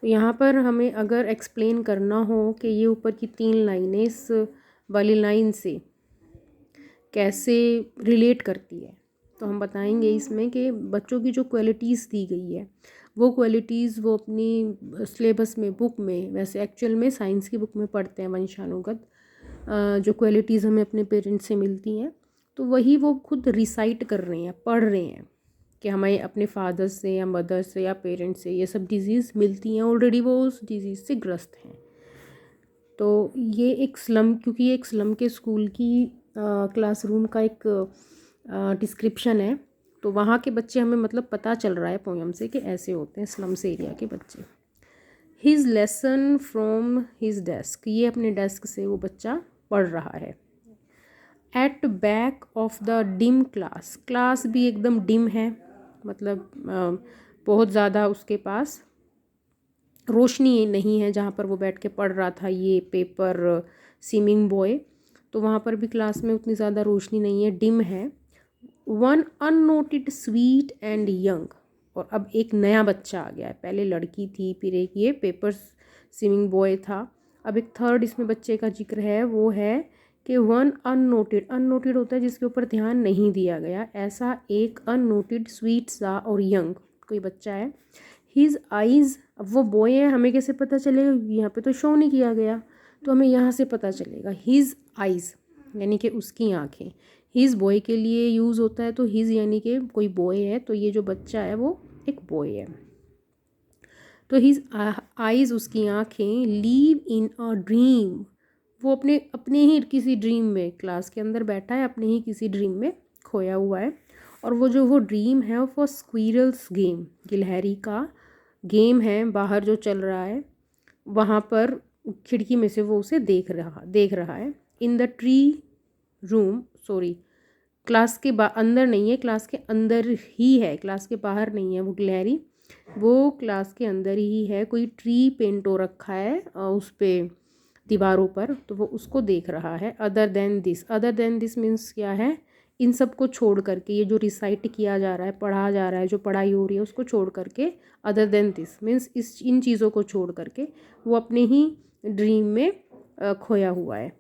यहाँ पर हमें अगर एक्सप्लेन करना हो कि ये ऊपर की 3 लाइनें इस वाली लाइन से कैसे रिलेट करती है, तो हम बताएंगे इसमें कि बच्चों की जो क्वालिटीज़ दी गई है वो क्वालिटीज़ वो अपनी सिलेबस में, बुक में, वैसे एक्चुअल में साइंस की बुक में पढ़ते हैं वंशानुगत जो क्वालिटीज़ हमें अपने पेरेंट्स से मिलती हैं, तो वही वो खुद रिसाइट कर रहे हैं, पढ़ रहे हैं कि हमें अपने फादर से या मदर से या पेरेंट्स से ये सब डिज़ीज़ मिलती हैं, ऑलरेडी वो उस डिज़ीज़ से ग्रस्त हैं। तो ये एक स्लम, क्योंकि ये एक स्लम के स्कूल की क्लासरूम का एक डिस्क्रिप्शन है, तो वहाँ के बच्चे हमें मतलब पता चल रहा है पोयम से कि ऐसे होते हैं स्लम्स एरिया के बच्चे। His lesson from his desk, ये अपने डेस्क से वो बच्चा पढ़ रहा है। At back of the dim class, class भी एकदम डिम है, मतलब बहुत ज़्यादा उसके पास रोशनी नहीं है जहाँ पर वो बैठ के पढ़ रहा था ये पेपर सीमिंग बॉय, तो वहाँ पर भी क्लास में उतनी ज़्यादा रोशनी नहीं है, डिम है। One unnoted sweet and young, और अब एक नया बच्चा आ गया है, पहले लड़की थी, फिर एक ये पेपर सीमिंग बॉय था, अब एक थर्ड इसमें बच्चे का जिक्र है, वो है कि वन अननोटेड, अननोटेड होता है जिसके ऊपर ध्यान नहीं दिया गया, ऐसा एक अननोटेड स्वीट सा और यंग कोई बच्चा है। हिज आइज़, अब वो बॉय है, हमें कैसे पता चलेगा, यहाँ पे तो शो नहीं किया गया, तो हमें यहाँ से पता चलेगा हिज आइज़ यानी कि उसकी आँखें। हिज बॉय के लिए यूज़ होता है, तो हिज यानी कि कोई बॉय है, तो ये जो बच्चा है वो एक बॉय है। तो हिज आइज़, उसकी आँखें, लीव इन अ ड्रीम, वो अपने अपने ही किसी ड्रीम में, क्लास के अंदर बैठा है, अपने ही किसी ड्रीम में खोया हुआ है। और वो ड्रीम है वो स्क्विरल्स गेम, गिलहरी का गेम है बाहर जो चल रहा है, वहाँ पर खिड़की में से वो उसे देख रहा है। In the tree room, sorry, class के अंदर नहीं है, क्लास के अंदर ही है, क्लास के बाहर नहीं है वो गिलहरी, वो क्लास के अंदर ही है। कोई ट्री पेंट हो रखा है उस पर दीवारों पर, तो वो उसको देख रहा है। Other than this, other than this means क्या है, इन सब को छोड़ करके, ये जो रिसाइट किया जा रहा है, पढ़ा जा रहा है, जो पढ़ाई हो रही है उसको छोड़ करके, other than this means in चीज़ों को छोड़ करके वो अपने ही ड्रीम में खोया हुआ है।